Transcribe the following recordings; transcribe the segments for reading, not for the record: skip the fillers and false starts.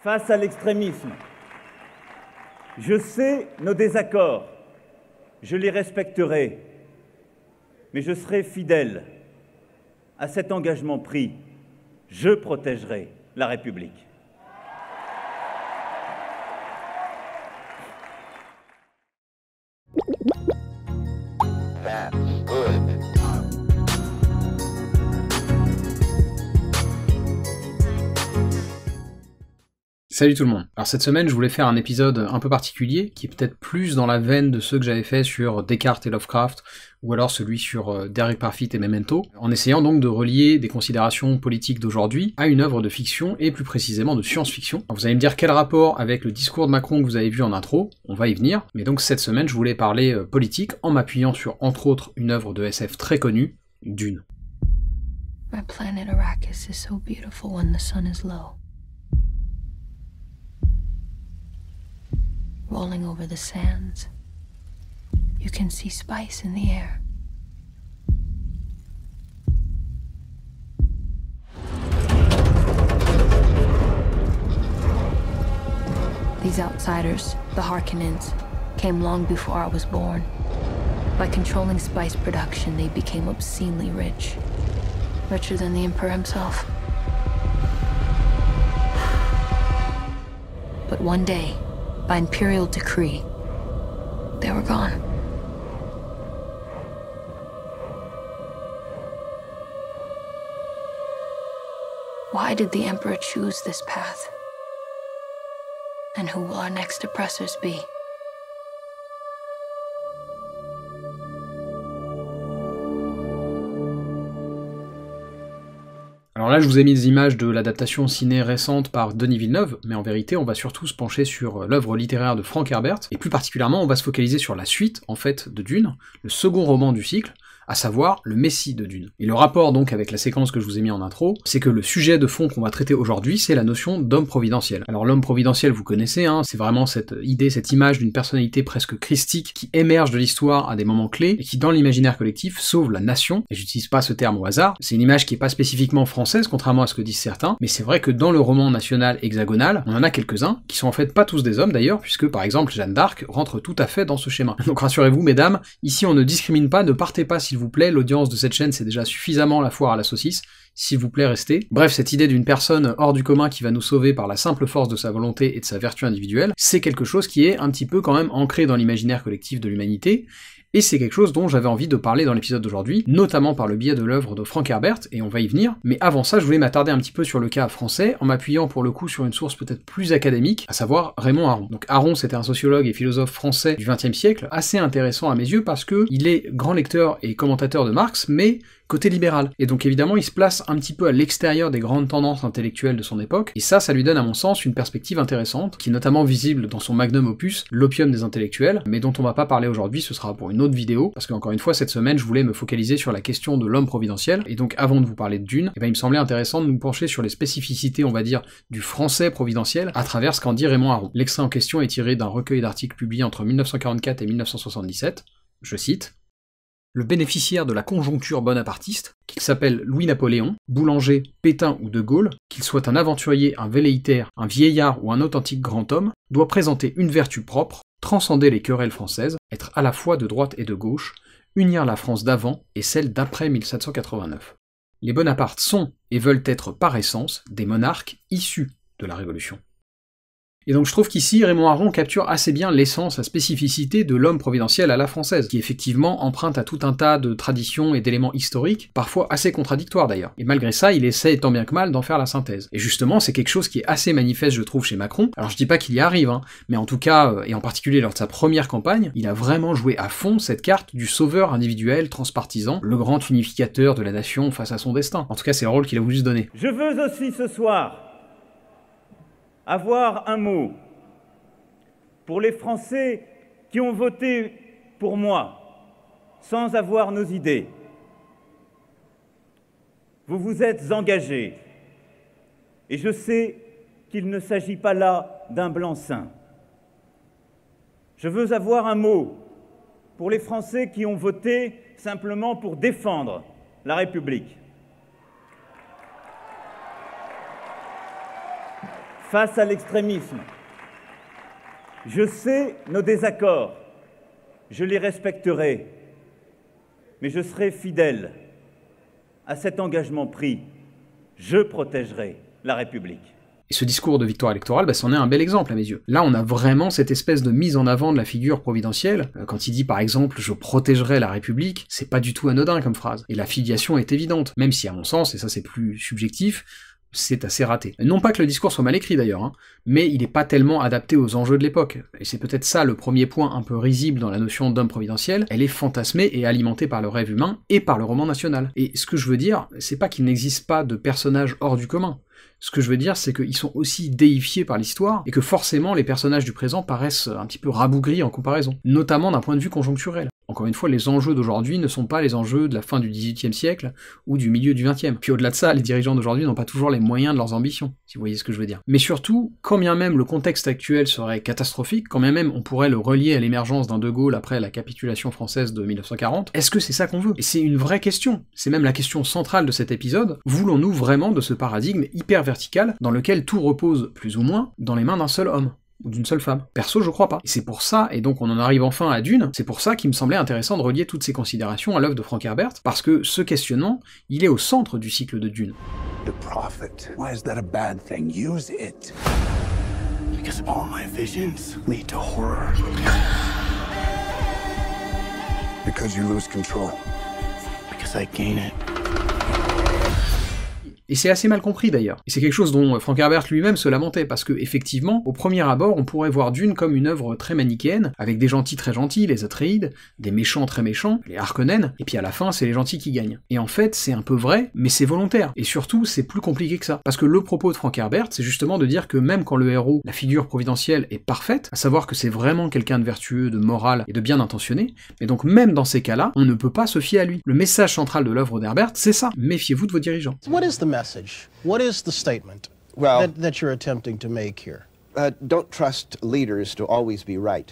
face à l'extrémisme. Je sais nos désaccords, je les respecterai, mais je serai fidèle à cet engagement pris. Je protégerai la République. Salut tout le monde. Alors cette semaine, je voulais faire un épisode un peu particulier, qui est peut-être plus dans la veine de ceux que j'avais fait sur Descartes et Lovecraft, ou alors celui sur Derek Parfit et Memento, en essayant donc de relier des considérations politiques d'aujourd'hui à une œuvre de fiction, et plus précisément de science-fiction. Alors vous allez me dire quel rapport avec le discours de Macron que vous avez vu en intro, on va y venir, mais donc cette semaine je voulais parler politique, en m'appuyant sur entre autres une œuvre de SF très connue, Dune. My planet Arrakis is so beautiful when the sun is low. Rolling over the sands, you can see spice in the air. These outsiders, the Harkonnens, came long before I was born. By controlling spice production, they became obscenely rich. Richer than the Emperor himself. But one day, by imperial decree, they were gone. Why did the Emperor choose this path? And who will our next oppressors be? Alors là, je vous ai mis des images de l'adaptation ciné récente par Denis Villeneuve, mais en vérité, on va surtout se pencher sur l'œuvre littéraire de Frank Herbert, et plus particulièrement, on va se focaliser sur la suite, en fait, de Dune, le second roman du cycle, à savoir le Messie de Dune. Et le rapport donc avec la séquence que je vous ai mis en intro, c'est que le sujet de fond qu'on va traiter aujourd'hui, c'est la notion d'homme providentiel. Alors l'homme providentiel, vous connaissez, hein, c'est vraiment cette idée, cette image d'une personnalité presque christique qui émerge de l'histoire à des moments clés, et qui dans l'imaginaire collectif sauve la nation, et j'utilise pas ce terme au hasard, c'est une image qui est pas spécifiquement française, contrairement à ce que disent certains, mais c'est vrai que dans le roman national hexagonal, on en a quelques-uns, qui sont en fait pas tous des hommes d'ailleurs, puisque par exemple Jeanne d'Arc rentre tout à fait dans ce schéma. Donc rassurez-vous mesdames, ici on ne discrimine pas, ne partez pas s'il vous plaît, l'audience de cette chaîne c'est déjà suffisamment la foire à la saucisse, s'il vous plaît restez. Bref, cette idée d'une personne hors du commun qui va nous sauver par la simple force de sa volonté et de sa vertu individuelle, c'est quelque chose qui est un petit peu quand même ancré dans l'imaginaire collectif de l'humanité, et c'est quelque chose dont j'avais envie de parler dans l'épisode d'aujourd'hui, notamment par le biais de l'œuvre de Frank Herbert, et on va y venir, mais avant ça je voulais m'attarder un petit peu sur le cas français, en m'appuyant pour le coup sur une source peut-être plus académique, à savoir Raymond Aron. Donc Aron c'était un sociologue et philosophe français du XXe siècle, assez intéressant à mes yeux parce que il est grand lecteur et commentateur de Marx, mais côté libéral. Et donc évidemment il se place un petit peu à l'extérieur des grandes tendances intellectuelles de son époque, et ça lui donne à mon sens une perspective intéressante, qui est notamment visible dans son magnum opus, L'opium des intellectuels, mais dont on va pas parler aujourd'hui, ce sera pour une autre vidéo, parce qu'encore une fois cette semaine je voulais me focaliser sur la question de l'homme providentiel, et donc avant de vous parler de Dune, il me semblait intéressant de nous pencher sur les spécificités, on va dire, du français providentiel, à travers ce qu'en dit Raymond Aron. L'extrait en question est tiré d'un recueil d'articles publiés entre 1944 et 1977, je cite: le bénéficiaire de la conjoncture bonapartiste, qu'il s'appelle Louis-Napoléon, Boulanger, Pétain ou De Gaulle, qu'il soit un aventurier, un velléitaire, un vieillard ou un authentique grand homme, doit présenter une vertu propre, transcender les querelles françaises, être à la fois de droite et de gauche, unir la France d'avant et celle d'après 1789. Les Bonapartes sont et veulent être par essence des monarques issus de la Révolution. Et donc je trouve qu'ici, Raymond Aron capture assez bien l'essence, la spécificité de l'homme providentiel à la française, qui effectivement emprunte à tout un tas de traditions et d'éléments historiques, parfois assez contradictoires d'ailleurs. Et malgré ça, il essaie tant bien que mal d'en faire la synthèse. Et justement, c'est quelque chose qui est assez manifeste, je trouve, chez Macron. Alors je dis pas qu'il y arrive, hein, mais en tout cas, et en particulier lors de sa première campagne, il a vraiment joué à fond cette carte du sauveur individuel, transpartisan, le grand unificateur de la nation face à son destin. En tout cas, c'est le rôle qu'il a voulu se donner. Je veux aussi ce soir avoir un mot pour les Français qui ont voté pour moi sans avoir nos idées. Vous vous êtes engagés et je sais qu'il ne s'agit pas là d'un blanc-seing. Je veux avoir un mot pour les Français qui ont voté simplement pour défendre la République. face à l'extrémisme. Je sais nos désaccords, je les respecterai, mais je serai fidèle à cet engagement pris. Je protégerai la République. Et ce discours de victoire électorale, c'en est un bel exemple à mes yeux. Là, on a vraiment cette espèce de mise en avant de la figure providentielle. Quand il dit par exemple « je protégerai la République », c'est pas du tout anodin comme phrase. Et la filiation est évidente, même si à mon sens, et ça c'est plus subjectif, c'est assez raté. Non pas que le discours soit mal écrit d'ailleurs, hein, mais il n'est pas tellement adapté aux enjeux de l'époque. Et c'est peut-être ça le premier point un peu risible dans la notion d'homme providentiel, elle est fantasmée et alimentée par le rêve humain et par le roman national. Et ce que je veux dire, c'est pas qu'il n'existe pas de personnages hors du commun. Ce que je veux dire, c'est qu'ils sont aussi déifiés par l'histoire, et que forcément les personnages du présent paraissent un petit peu rabougris en comparaison, notamment d'un point de vue conjoncturel. Encore une fois, les enjeux d'aujourd'hui ne sont pas les enjeux de la fin du XVIIIe siècle ou du milieu du XXe. Puis au-delà de ça, les dirigeants d'aujourd'hui n'ont pas toujours les moyens de leurs ambitions, si vous voyez ce que je veux dire. Mais surtout, quand bien même le contexte actuel serait catastrophique, quand bien même on pourrait le relier à l'émergence d'un De Gaulle après la capitulation française de 1940, est-ce que c'est ça qu'on veut? Et c'est une vraie question. C'est même la question centrale de cet épisode. Voulons-nous vraiment de ce paradigme hyper vertical dans lequel tout repose, plus ou moins, dans les mains d'un seul homme? Ou d'une seule femme. Perso, je crois pas. Et c'est pour ça, et donc on en arrive enfin à Dune, c'est pour ça qu'il me semblait intéressant de relier toutes ces considérations à l'œuvre de Frank Herbert, parce que ce questionnement, il est au centre du cycle de Dune. The prophet, why is that a bad thing? Use it. Because all my visions lead to horror. Because you lose control. Because I gain it. Et c'est assez mal compris d'ailleurs. Et c'est quelque chose dont Frank Herbert lui-même se lamentait, parce que, effectivement, au premier abord, on pourrait voir Dune comme une œuvre très manichéenne, avec des gentils très gentils, les Atréides, des méchants très méchants, les Harkonnen, et puis à la fin, c'est les gentils qui gagnent. Et en fait, c'est un peu vrai, mais c'est volontaire. Et surtout, c'est plus compliqué que ça. Parce que le propos de Frank Herbert, c'est justement de dire que même quand le héros, la figure providentielle, est parfaite, à savoir que c'est vraiment quelqu'un de vertueux, de moral et de bien intentionné, mais donc même dans ces cas-là, on ne peut pas se fier à lui. Le message central de l'œuvre d'Herbert, c'est ça. Méfiez-vous de vos dirigeants. Message. What is the statement that you're attempting to make here? Don't trust leaders to always be right.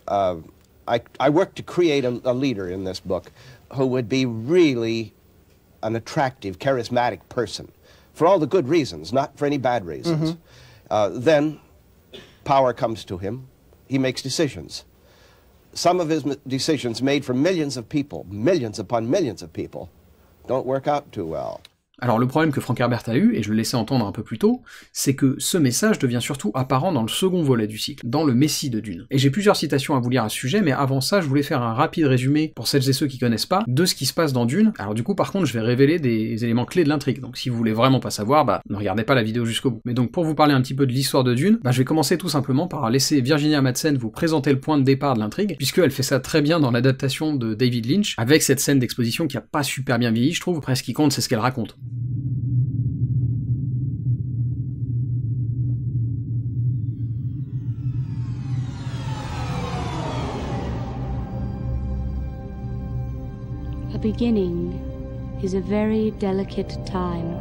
I worked to create a leader in this book who would be really an attractive, charismatic person, for all the good reasons, not for any bad reasons. Then power comes to him. He makes decisions. Some of his decisions made for millions of people, millions upon millions of people, don't work out too well. Alors le problème que Frank Herbert a eu, et je le laissais entendre un peu plus tôt, c'est que ce message devient surtout apparent dans le second volet du cycle, dans le Messie de Dune. Et j'ai plusieurs citations à vous lire à ce sujet, mais avant ça, je voulais faire un rapide résumé, pour celles et ceux qui connaissent pas, de ce qui se passe dans Dune. Alors du coup, par contre, je vais révéler des éléments clés de l'intrigue, donc si vous voulez vraiment pas savoir, ne regardez pas la vidéo jusqu'au bout. Mais donc pour vous parler un petit peu de l'histoire de Dune, je vais commencer tout simplement par laisser Virginia Madsen vous présenter le point de départ de l'intrigue, puisqu'elle fait ça très bien dans l'adaptation de David Lynch, avec cette scène d'exposition qui a pas super bien vieilli, je trouve, presque ce qui compte, c'est ce qu'elle raconte. A beginning is a very delicate time.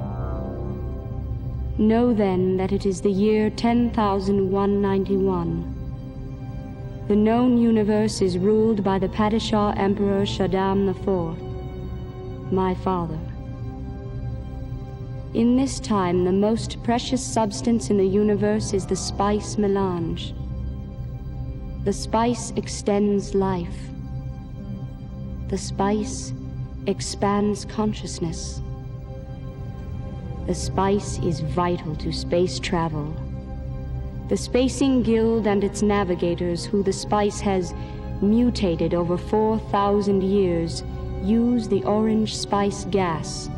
Know then that it is the year 10,191. The known universe is ruled by the Padishah Emperor Shaddam IV, my father. In this time, the most precious substance in the universe is the spice melange. The spice extends life. The spice expands consciousness. The spice is vital to space travel. The Spacing Guild and its navigators, who the spice has mutated over 4,000 years, use the orange spice gas,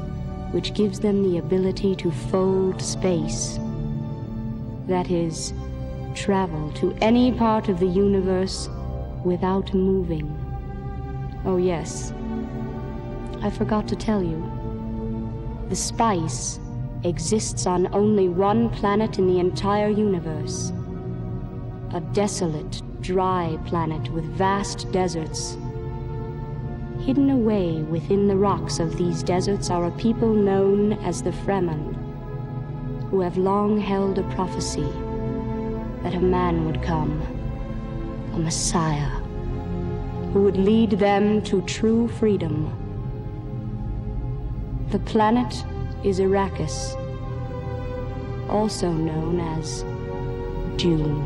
which gives them the ability to fold space. That is, travel to any part of the universe without moving. Oh yes, I forgot to tell you. The spice exists on only one planet in the entire universe. A desolate, dry planet with vast deserts. Hidden away within the rocks of these deserts are a people known as the Fremen, who have long held a prophecy that a man would come, a Messiah, who would lead them to true freedom. The planet is Arrakis. also known as Dune.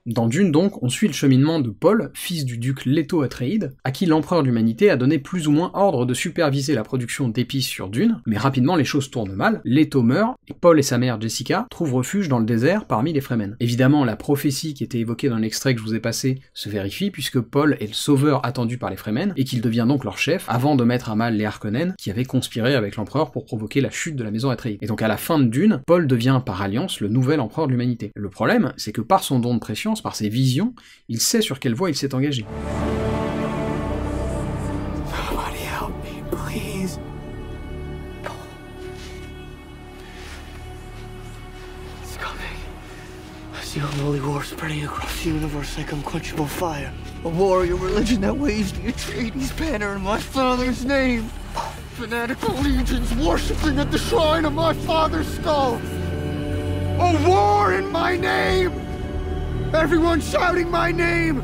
Dans Dune donc, on suit le cheminement de Paul, fils du duc Leto Atreides, à qui l'empereur de l'humanité a donné plus ou moins ordre de superviser la production d'épices sur Dune, mais rapidement les choses tournent mal, Leto meurt, et Paul et sa mère Jessica trouvent refuge dans le désert parmi les Fremen. Évidemment, la prophétie qui était évoquée dans l'extrait que je vous ai passé se vérifie, puisque Paul est le sauveur attendu par les Fremen, et qu'il devient donc leur chef, avant de mettre à mal les Harkonnen, qui avaient conspiré avec l'empereur pour provoquer la chute de la maison Atreides. Et donc à la fin de Dune, Paul devient par alliance le nouvel empereur de l'humanité. Le problème, c'est que par son don de prescience, par ses visions, il sait sur quelle voie il s'est engagé. Somebody help me, please. It's coming. I see a holy war spreading across the universe like unquenchable fire. A warrior religion that waves the Atreides banner in my father's name. Fanatical legions worshipping at the shrine of my father's skull. A war in my name! Everyone shouting my name!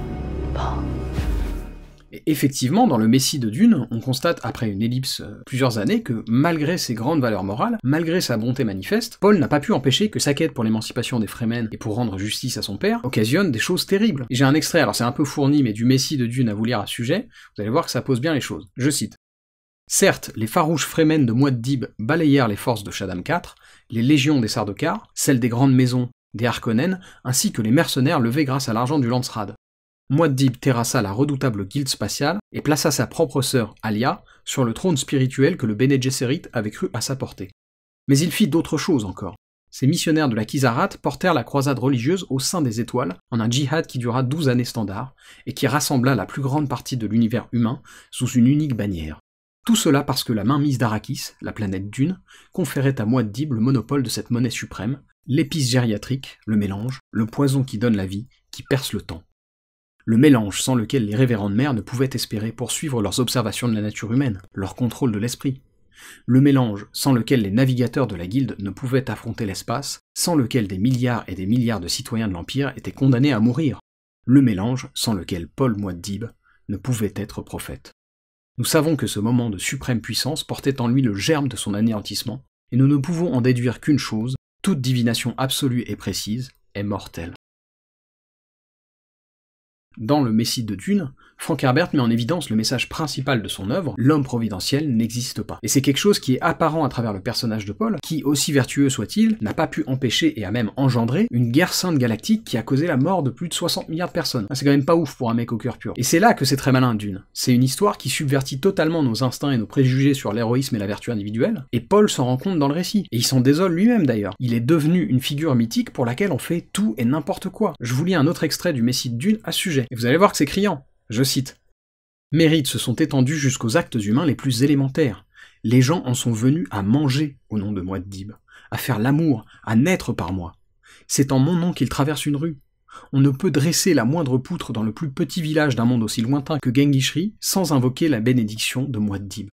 Et effectivement, dans le Messie de Dune, on constate, après une ellipse plusieurs années, que malgré ses grandes valeurs morales, malgré sa bonté manifeste, Paul n'a pas pu empêcher que sa quête pour l'émancipation des Fremen et pour rendre justice à son père occasionne des choses terribles. Et j'ai un extrait, alors c'est un peu fourni, mais du Messie de Dune à vous lire à ce sujet, vous allez voir que ça pose bien les choses. Je cite. Certes, les farouches Fremen de Muad'Dib balayèrent les forces de Shaddam IV, les légions des Sardaukar, celles des grandes maisons des Harkonnen, ainsi que les mercenaires levés grâce à l'argent du Landsraad. Muad'Dib terrassa la redoutable guilde spatiale et plaça sa propre sœur, Alia, sur le trône spirituel que le Bene Gesserit avait cru à sa portée. Mais il fit d'autres choses encore. Ces missionnaires de la Kizarat portèrent la croisade religieuse au sein des étoiles, en un djihad qui dura 12 années standard, et qui rassembla la plus grande partie de l'univers humain sous une unique bannière. Tout cela parce que la mainmise d'Arrakis, la planète Dune, conférait à Muad'Dib le monopole de cette monnaie suprême, l'épice gériatrique, le mélange, le poison qui donne la vie, qui perce le temps. Le mélange sans lequel les révérendes mères ne pouvaient espérer poursuivre leurs observations de la nature humaine, leur contrôle de l'esprit. Le mélange sans lequel les navigateurs de la guilde ne pouvaient affronter l'espace, sans lequel des milliards et des milliards de citoyens de l'Empire étaient condamnés à mourir. Le mélange sans lequel Paul Muad'Dib ne pouvait être prophète. Nous savons que ce moment de suprême puissance portait en lui le germe de son anéantissement, et nous ne pouvons en déduire qu'une chose, toute divination absolue et précise est mortelle. Dans le Messie de Dune, Frank Herbert met en évidence le message principal de son œuvre, l'homme providentiel n'existe pas. Et c'est quelque chose qui est apparent à travers le personnage de Paul, qui, aussi vertueux soit-il, n'a pas pu empêcher et a même engendré une guerre sainte galactique qui a causé la mort de plus de 60 milliards de personnes. C'est quand même pas ouf pour un mec au cœur pur. Et c'est là que c'est très malin Dune. C'est une histoire qui subvertit totalement nos instincts et nos préjugés sur l'héroïsme et la vertu individuelle, et Paul s'en rend compte dans le récit. Et il s'en désole lui-même d'ailleurs. Il est devenu une figure mythique pour laquelle on fait tout et n'importe quoi. Je vous lis un autre extrait du Messie de Dune à ce sujet. Et vous allez voir que c'est criant. Je cite. « Mes rites se sont étendus jusqu'aux actes humains les plus élémentaires. Les gens en sont venus à manger au nom de Muad'Dib, à faire l'amour, à naître par moi. C'est en mon nom qu'ils traversent une rue. On ne peut dresser la moindre poutre dans le plus petit village d'un monde aussi lointain que Gengishri sans invoquer la bénédiction de Muad'Dib. »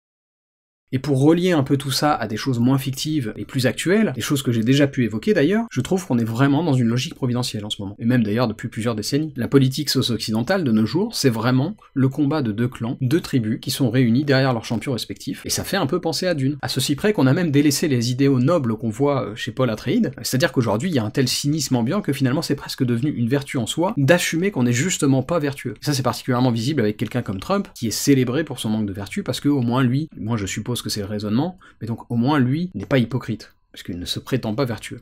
Et pour relier un peu tout ça à des choses moins fictives et plus actuelles, des choses que j'ai déjà pu évoquer d'ailleurs, je trouve qu'on est vraiment dans une logique providentielle en ce moment, et même d'ailleurs depuis plusieurs décennies. La politique socio-occidentale de nos jours, c'est vraiment le combat de deux clans, deux tribus qui sont réunis derrière leurs champions respectifs, et ça fait un peu penser à Dune. À ceci près qu'on a même délaissé les idéaux nobles qu'on voit chez Paul Atreides, c'est-à-dire qu'aujourd'hui il y a un tel cynisme ambiant que finalement c'est presque devenu une vertu en soi d'assumer qu'on n'est justement pas vertueux. Et ça c'est particulièrement visible avec quelqu'un comme Trump, qui est célébré pour son manque de vertu, parce que au moins lui, moi je suppose que c'est le raisonnement, mais donc au moins lui n'est pas hypocrite, parce qu'il ne se prétend pas vertueux.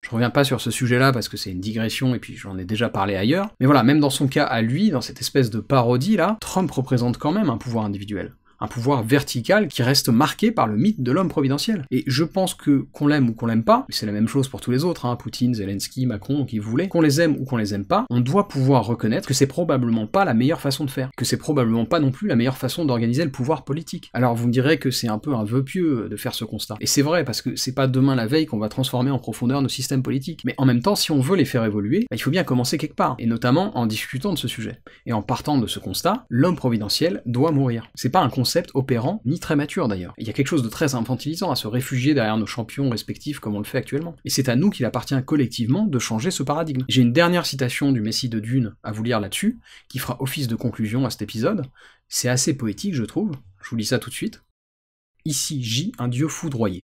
Je reviens pas sur ce sujet-là parce que c'est une digression et puis j'en ai déjà parlé ailleurs, mais voilà, même dans son cas à lui, dans cette espèce de parodie là, Trump représente quand même un pouvoir individuel. Un pouvoir vertical qui reste marqué par le mythe de l'homme providentiel. Et je pense que, qu'on l'aime ou qu'on l'aime pas, mais c'est la même chose pour tous les autres, Poutine, Zelensky, Macron, qui vous voulez, qu'on les aime ou qu'on les aime pas, on doit pouvoir reconnaître que c'est probablement pas la meilleure façon de faire, que c'est probablement pas non plus la meilleure façon d'organiser le pouvoir politique. Alors vous me direz que c'est un peu un vœu pieux de faire ce constat. Et c'est vrai, parce que c'est pas demain la veille qu'on va transformer en profondeur nos systèmes politiques. Mais en même temps, si on veut les faire évoluer, il faut bien commencer quelque part, et notamment en discutant de ce sujet. Et en partant de ce constat, l'homme providentiel doit mourir. C'est pas un concept opérant, ni très mature d'ailleurs. Il y a quelque chose de très infantilisant à se réfugier derrière nos champions respectifs comme on le fait actuellement. Et c'est à nous qu'il appartient collectivement de changer ce paradigme. J'ai une dernière citation du Messie de Dune à vous lire là-dessus, qui fera office de conclusion à cet épisode. C'est assez poétique, je trouve. Je vous lis ça tout de suite. « Ici gît un dieu foudroyé.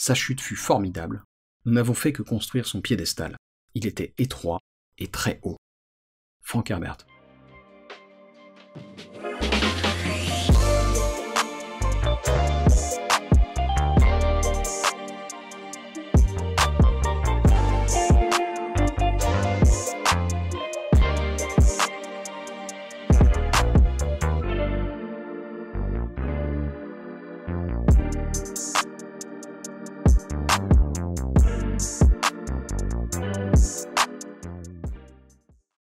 Sa chute fut formidable. Nous n'avons fait que construire son piédestal. Il était étroit et très haut. Frank Herbert.